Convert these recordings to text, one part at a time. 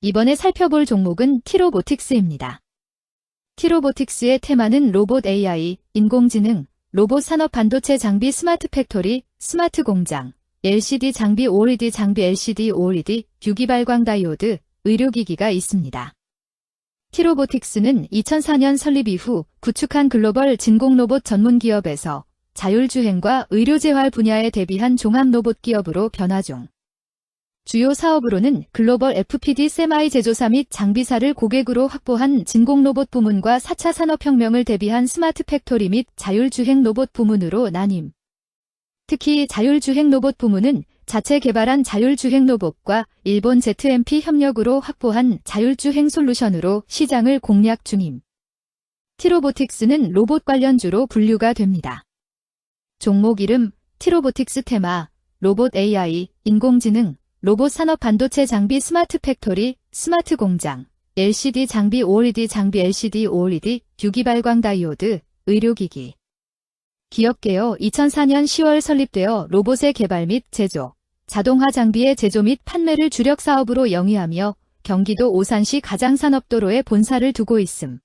이번에 살펴볼 종목은 T-Robotics입니다. T-Robotics의 테마는 로봇 AI, 인공지능, 로봇 산업 반도체 장비 스마트 팩토리, 스마트 공장, LCD 장비 OLED 장비 LCD OLED, 유기발광 다이오드, 의료기기가 있습니다. T-Robotics는 2004년 설립 이후 구축한 글로벌 진공로봇 전문 기업에서 자율주행과 의료재활 분야에 대비한 종합로봇 기업으로 변화 중. 주요 사업으로는 글로벌 FPD 세마이 제조사 및 장비사를 고객으로 확보한 진공로봇 부문과 4차 산업혁명을 대비한 스마트 팩토리 및 자율주행 로봇 부문으로 나뉨. 특히 자율주행 로봇 부문은 자체 개발한 자율주행 로봇과 일본 ZMP 협력으로 확보한 자율주행 솔루션으로 시장을 공략 중임. T-Robotics는 로봇 관련주로 분류가 됩니다. 종목 이름 T-Robotics 테마, 로봇 AI, 인공지능, 로봇 산업 반도체 장비 스마트 팩토리, 스마트 공장, LCD 장비 OLED 장비 LCD OLED, 유기발광 다이오드, 의료기기. 기업계여 2004년 10월 설립되어 로봇의 개발 및 제조, 자동화 장비의 제조 및 판매를 주력 사업으로 영위하며 경기도 오산시 가장산업도로에 본사를 두고 있음.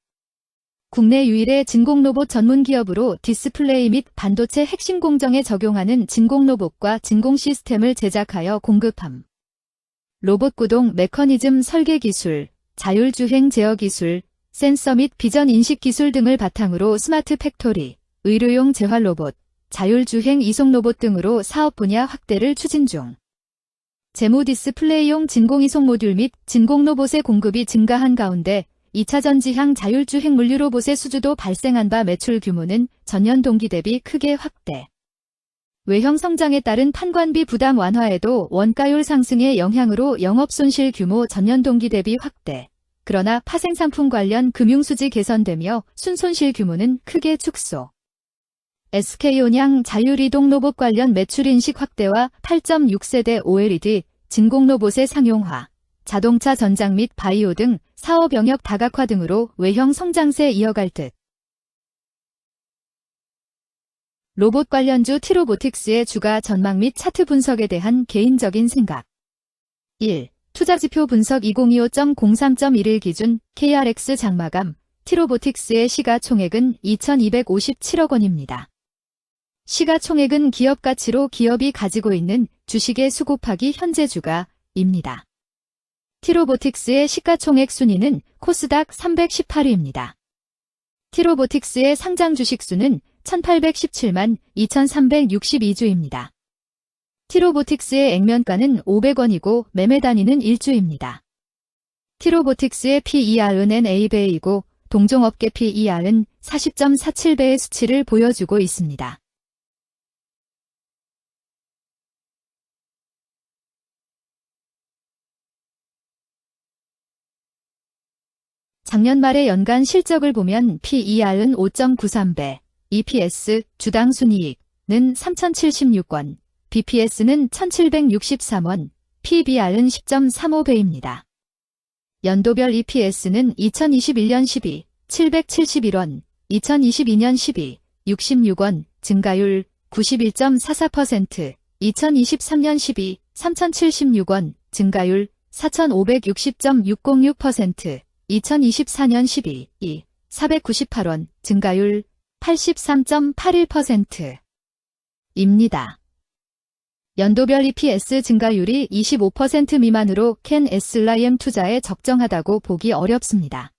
국내 유일의 진공로봇 전문기업으로 디스플레이 및 반도체 핵심 공정에 적용하는 진공로봇과 진공시스템을 제작하여 공급함. 로봇 구동 메커니즘 설계 기술, 자율주행 제어 기술, 센서 및 비전 인식 기술 등을 바탕으로 스마트 팩토리, 의료용 재활 로봇, 자율주행 이송 로봇 등으로 사업 분야 확대를 추진 중. 재무 디스플레이용 진공이송 모듈 및 진공로봇의 공급이 증가한 가운데 2차 전지향 자율주행 물류 로봇의 수주도 발생한 바 매출 규모는 전년 동기 대비 크게 확대. 외형 성장에 따른 판관비 부담 완화에도 원가율 상승의 영향으로 영업손실 규모 전년 동기 대비 확대. 그러나 파생상품 관련 금융수지 개선되며 순손실 규모는 크게 축소. SK온양 자율이동 로봇 관련 매출 인식 확대와 8.6세대 OLED, 진공로봇의 상용화, 자동차 전장 및 바이오 등 사업 영역 다각화 등으로 외형 성장세 이어갈 듯. 로봇 관련주 T-Robotics의 주가 전망 및 차트 분석에 대한 개인적인 생각. 1. 투자지표 분석 2025.03.11 기준 KRX 장마감 T-Robotics의 시가총액은 2,257억 원입니다. 시가총액은 기업가치로 기업이 가지고 있는 주식의 수 곱하기 현재 주가입니다. T-Robotics의 시가총액 순위는 코스닥 318위입니다. T-Robotics의 상장 주식 수는 1,817만 2,362주입니다. T-Robotics의 액면가는 500원이고 매매 단위는 1주입니다. T-Robotics의 PER은 NA배이고 동종업계 PER은 40.47배의 수치를 보여주고 있습니다. 작년 말의 연간 실적을 보면 PER은 5.93배, EPS, 주당 순이익은 3,076원, BPS는 1,763원, PBR은 10.35배입니다. 연도별 EPS는 2021년 12, 771원, 2022년 12, 66원, 증가율 91.44%, 2023년 12, 3,076원, 증가율 4,560.606%, 2024년 12, 498원, 증가율 83.81%입니다. 연도별 EPS 증가율이 25% 미만으로 캔 SLIM 투자에 적정하다고 보기 어렵습니다.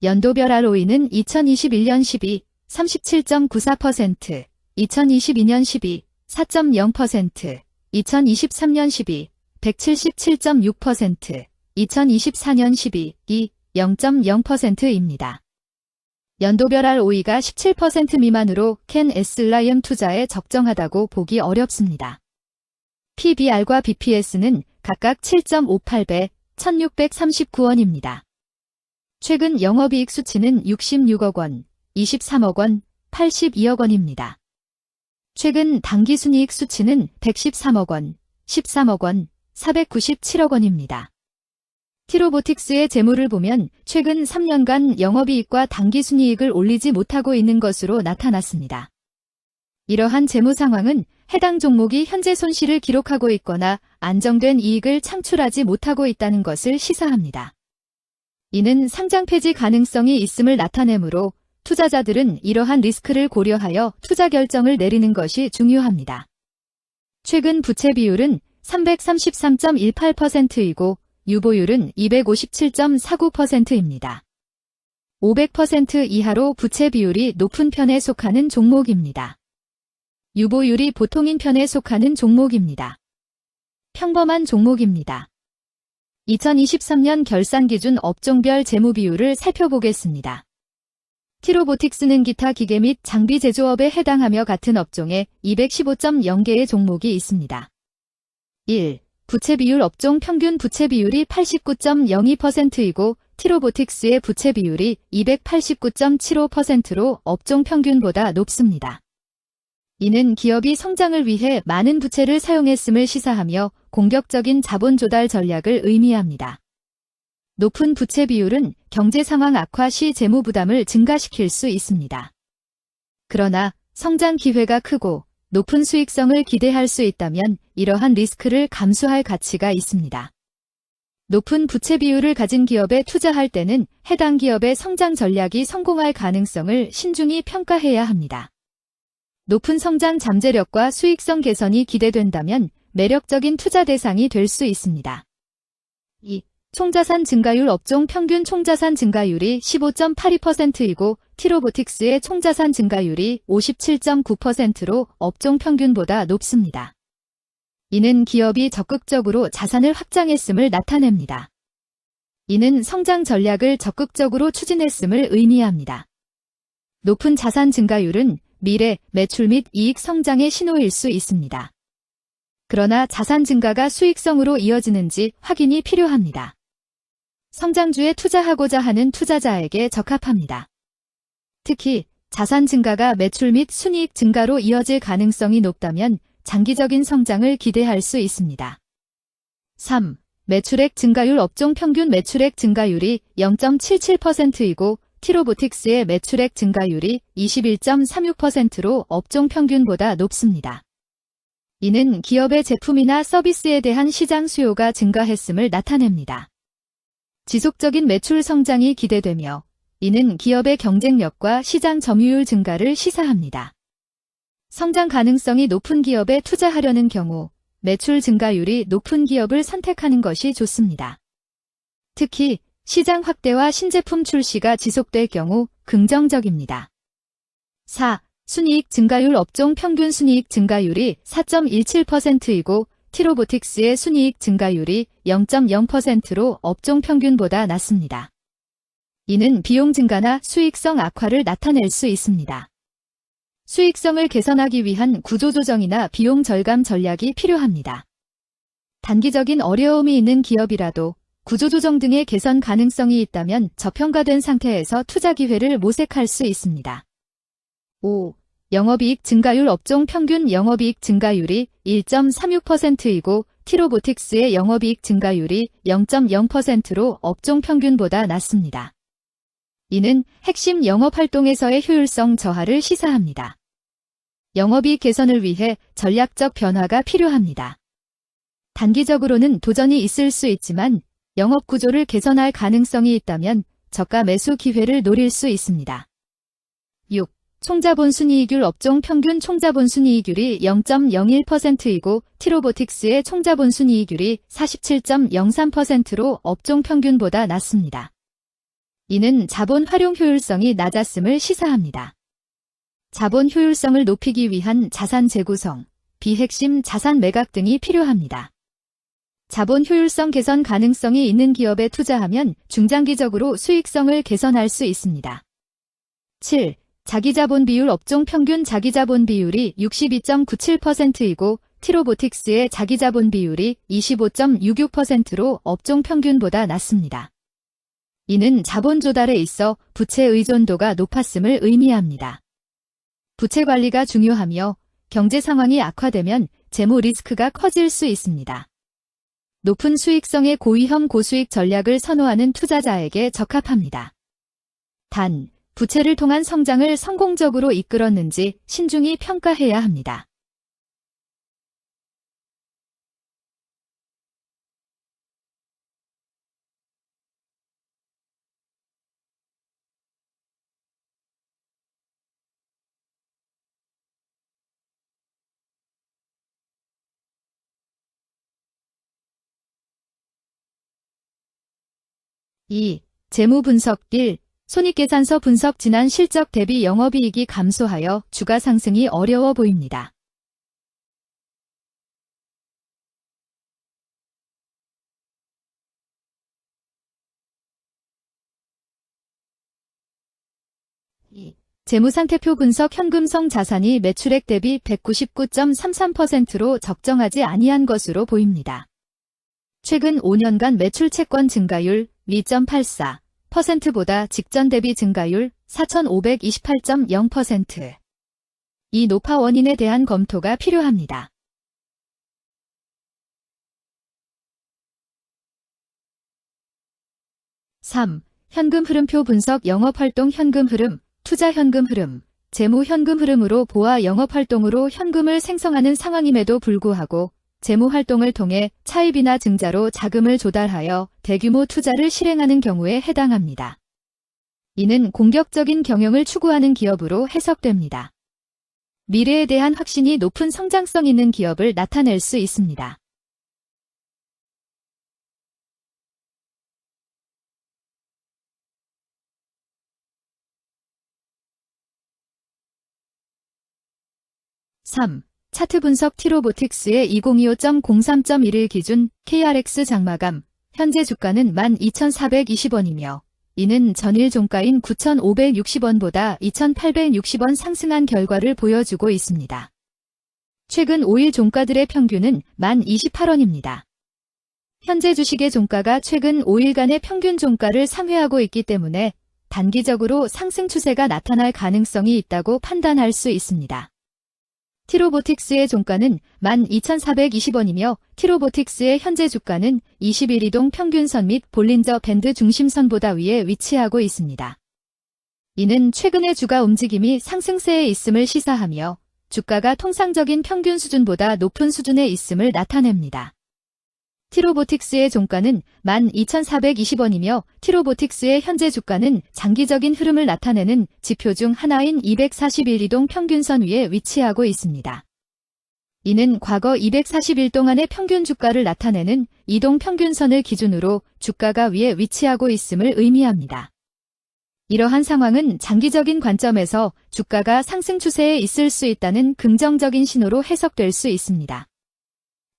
연도별 ROE는 2021년 12, 37.94%, 2022년 12, 4.0%, 2023년 12, 177.6%, 2024년 12, 0.0%입니다. 연도별 ROE가 17% 미만으로 캔 SLIM 투자에 적정하다고 보기 어렵습니다. PBR과 BPS는 각각 7.58배, 1,639원입니다. 최근 영업이익 수치는 66억 원, 23억 원, 82억 원입니다. 최근 당기순이익 수치는 113억 원, 13억 원, 497억 원입니다. T-Robotics의 재무를 보면 최근 3년간 영업이익과 당기순이익을 올리지 못하고 있는 것으로 나타났습니다. 이러한 재무 상황은 해당 종목이 현재 손실을 기록하고 있거나 안정된 이익을 창출하지 못하고 있다는 것을 시사합니다. 이는 상장 폐지 가능성이 있음을 나타내므로 투자자들은 이러한 리스크를 고려하여 투자 결정을 내리는 것이 중요합니다. 최근 부채 비율은 333.18%이고 유보율은 257.49%입니다. 500% 이하로 부채 비율이 높은 편에 속하는 종목입니다. 유보율이 보통인 편에 속하는 종목입니다. 평범한 종목입니다. 2023년 결산 기준 업종별 재무 비율을 살펴보겠습니다. 티로보틱스는 기타 기계 및 장비 제조업에 해당하며 같은 업종에 215.0개의 종목이 있습니다. 1. 부채 비율 업종 평균 부채 비율이 89.02%이고 티로보틱스의 부채 비율이 289.75%로 업종 평균보다 높습니다. 이는 기업이 성장을 위해 많은 부채를 사용했음을 시사하며 공격적인 자본 조달 전략을 의미합니다. 높은 부채 비율은 경제 상황 악화 시 재무 부담을 증가시킬 수 있습니다. 그러나 성장 기회가 크고 높은 수익성을 기대할 수 있다면 이러한 리스크를 감수할 가치가 있습니다. 높은 부채 비율을 가진 기업에 투자할 때는 해당 기업의 성장 전략이 성공할 가능성을 신중히 평가해야 합니다. 높은 성장 잠재력과 수익성 개선이 기대된다면 매력적인 투자 대상이 될 수 있습니다. 2. 총자산 증가율 업종 평균 총자산 증가율이 15.82%이고 티로보틱스의 총자산 증가율이 57.9%로 업종 평균보다 높습니다. 이는 기업이 적극적으로 자산을 확장했음을 나타냅니다. 이는 성장 전략을 적극적으로 추진했음을 의미합니다. 높은 자산 증가율은 미래, 매출 및 이익 성장의 신호일 수 있습니다. 그러나 자산 증가가 수익성으로 이어지는지 확인이 필요합니다. 성장주에 투자하고자 하는 투자자에게 적합합니다. 특히 자산 증가가 매출 및 순이익 증가로 이어질 가능성이 높다면 장기적인 성장을 기대할 수 있습니다. 3. 매출액 증가율 업종 평균 매출액 증가율이 0.77%이고 티로보틱스의 매출액 증가율이 21.36%로 업종 평균보다 높습니다. 이는 기업의 제품이나 서비스에 대한 시장 수요가 증가했음을 나타냅니다. 지속적인 매출 성장이 기대되며 이는 기업의 경쟁력과 시장 점유율 증가를 시사합니다. 성장 가능성이 높은 기업에 투자하려는 경우 매출 증가율이 높은 기업을 선택하는 것이 좋습니다. 특히 시장 확대와 신제품 출시가 지속될 경우 긍정적입니다. 4. 순이익 증가율 업종 평균 순이익 증가율이 4.17%이고 티로보틱스의 순이익 증가율이 0.0%로 업종 평균보다 낮습니다. 이는 비용 증가나 수익성 악화를 나타낼 수 있습니다. 수익성을 개선하기 위한 구조조정이나 비용 절감 전략이 필요합니다. 단기적인 어려움이 있는 기업이라도 구조조정 등의 개선 가능성이 있다면 저평가된 상태에서 투자 기회를 모색할 수 있습니다. 5. 영업이익 증가율 업종 평균 영업이익 증가율이 1.36%이고 티로보틱스의 영업이익 증가율이 0.0%로 업종 평균보다 낮습니다. 이는 핵심 영업활동에서의 효율성 저하를 시사합니다. 영업이익 개선을 위해 전략적 변화가 필요합니다. 단기적으로는 도전이 있을 수 있지만 영업 구조를 개선할 가능성이 있다면 저가 매수 기회를 노릴 수 있습니다. 6. 총자본 순이익률 업종 평균 총자본 순이익률이 0.01%이고 티로보틱스의 총자본 순이익률이 47.03%로 업종 평균보다 낮습니다. 이는 자본 활용 효율성이 낮았음을 시사합니다. 자본 효율성을 높이기 위한 자산 재구성, 비핵심 자산 매각 등이 필요합니다. 자본 효율성 개선 가능성이 있는 기업에 투자하면 중장기적으로 수익성을 개선할 수 있습니다. 7. 자기자본 비율 업종 평균 자기자본 비율이 62.97%이고 티로보틱스의 자기자본 비율이 25.66%로 업종 평균보다 낮습니다. 이는 자본 조달에 있어 부채 의존도가 높았음을 의미합니다. 부채 관리가 중요하며 경제 상황이 악화되면 재무 리스크가 커질 수 있습니다. 높은 수익성의 고위험 고수익 전략을 선호하는 투자자에게 적합합니다. 단, 부채를 통한 성장을 성공적으로 이끌었는지 신중히 평가해야 합니다. 2. 재무 분석 1. 손익계산서 분석 지난 실적 대비 영업이익이 감소하여 주가 상승이 어려워 보입니다. 재무상태표 분석 현금성 자산이 매출액 대비 199.33%로 적정하지 아니한 것으로 보입니다. 최근 5년간 매출 채권 증가율 2.84%보다 직전 대비 증가율 4,528.0%. 이 노파 원인에 대한 검토가 필요합니다. (3) 현금 흐름표 분석 영업활동 현금 흐름, 투자 현금 흐름, 재무 현금 흐름으로 보아 영업활동으로 현금을 생성하는 상황임에도 불구하고 재무활동을 통해 차입이나 증자로 자금을 조달하여 대규모 투자를 실행하는 경우에 해당합니다. 이는 공격적인 경영을 추구하는 기업으로 해석됩니다. 미래에 대한 확신이 높은 성장성 있는 기업을 나타낼 수 있습니다. (3) 차트 분석 티로보틱스의 2025.03.11 기준 KRX 장마감, 현재 주가는 12,420원이며 이는 전일 종가인 9,560원보다 2,860원 상승한 결과를 보여주고 있습니다. 최근 5일 종가들의 평균은 1028원입니다. 현재 주식의 종가가 최근 5일간의 평균 종가를 상회하고 있기 때문에 단기적으로 상승 추세가 나타날 가능성이 있다고 판단할 수 있습니다. 티로보틱스의 종가는 12,420원이며 티로보틱스의 현재 주가는 21이동 평균선 및 볼린저 밴드 중심선보다 위에 위치하고 있습니다. 이는 최근의 주가 움직임이 상승세에 있음을 시사하며 주가가 통상적인 평균 수준보다 높은 수준에 있음을 나타냅니다. 티로보틱스의 종가는 12,420원이며 티로보틱스의 현재 주가는 장기적인 흐름을 나타내는 지표 중 하나인 241이동 평균선 위에 위치하고 있습니다. 이는 과거 240일 동안의 평균 주가를 나타내는 이동 평균선을 기준으로 주가가 위에 위치하고 있음을 의미합니다. 이러한 상황은 장기적인 관점에서 주가가 상승 추세에 있을 수 있다는 긍정적인 신호로 해석될 수 있습니다.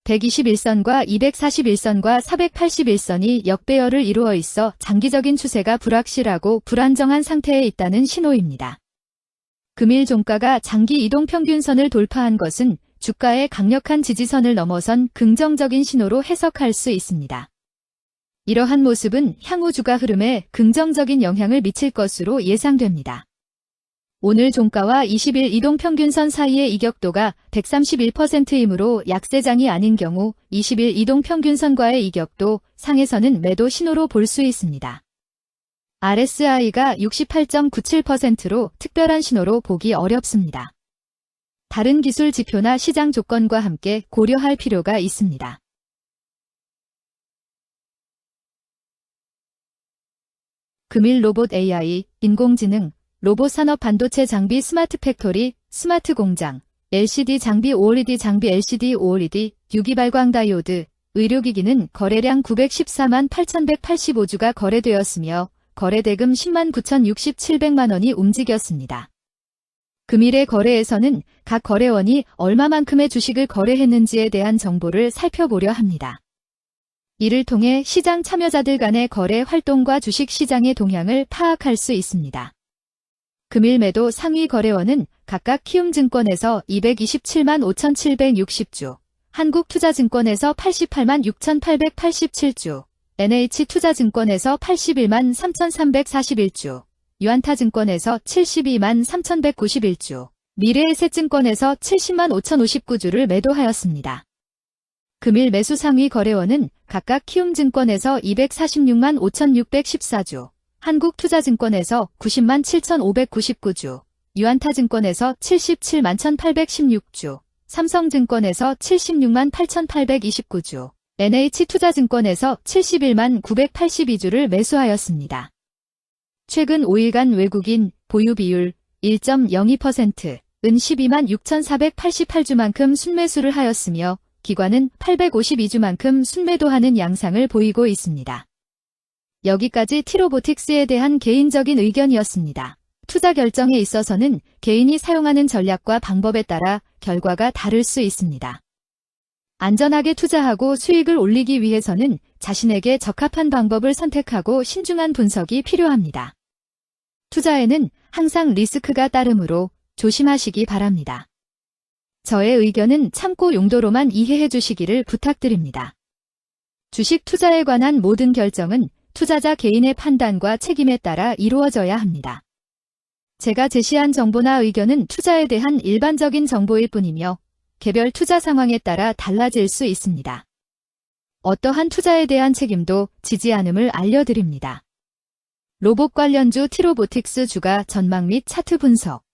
121선과 241선과 481선이 역배열을 이루어 있어 장기적인 추세가 불확실하고 불안정한 상태에 있다는 신호입니다. 금일 종가가 장기 이동평균선을 돌파한 것은 주가의 강력한 지지선을 넘어선 긍정적인 신호로 해석할 수 있습니다. 이러한 모습은 향후 주가 흐름에 긍정적인 영향을 미칠 것으로 예상됩니다. 오늘 종가와 20일 이동평균선 사이의 이격도가 131%이므로 약세장이 아닌 경우 20일 이동평균선과의 이격도 상에서는 매도 신호로 볼 수 있습니다. RSI가 68.97%로 특별한 신호로 보기 어렵습니다. 다른 기술 지표나 시장 조건과 함께 고려할 필요가 있습니다. 금일 로봇 AI, 인공지능, 로봇 산업 반도체 장비 스마트 팩토리, 스마트 공장, LCD 장비 OLED 장비 LCD OLED, 유기 발광 다이오드, 의료기기는 거래량 914만 8,185주가 거래되었으며 거래대금 10만 9,067백만 원이 움직였습니다. 금일의 거래에서는 각 거래원이 얼마만큼의 주식을 거래했는지에 대한 정보를 살펴보려 합니다. 이를 통해 시장 참여자들 간의 거래 활동과 주식 시장의 동향을 파악할 수 있습니다. 금일 매도 상위 거래원은 각각 키움증권에서 227만 5,760주, 한국투자증권에서 88만 6,887주, NH투자증권에서 81만 3,341주, 유안타증권에서 72만 3,191주, 미래에셋증권에서 70만 5,059주를 매도하였습니다. 금일 매수 상위 거래원은 각각 키움증권에서 246만 5,614주, 한국투자증권에서 90만 7,599주, 유안타증권에서 77만 1,816주, 삼성증권에서 76만 8,829주, NH투자증권에서 71만 982주를 매수하였습니다. 최근 5일간 외국인 보유 비율 1.02%은 12만 6,488주만큼 순매수를 하였으며 기관은 852주만큼 순매도하는 양상을 보이고 있습니다. 여기까지 T로보틱스에 대한 개인적인 의견이었습니다. 투자 결정에 있어서는 개인이 사용하는 전략과 방법에 따라 결과가 다를 수 있습니다. 안전하게 투자하고 수익을 올리기 위해서는 자신에게 적합한 방법을 선택하고 신중한 분석이 필요합니다. 투자에는 항상 리스크가 따르므로 조심하시기 바랍니다. 저의 의견은 참고 용도로만 이해해 주시기를 부탁드립니다. 주식 투자에 관한 모든 결정은 투자자 개인의 판단과 책임에 따라 이루어져야 합니다. 제가 제시한 정보나 의견은 투자에 대한 일반적인 정보일 뿐이며 개별 투자 상황에 따라 달라질 수 있습니다. 어떠한 투자에 대한 책임도 지지 않음을 알려드립니다. 로봇 관련주 T로보틱스 주가 전망 및 차트 분석.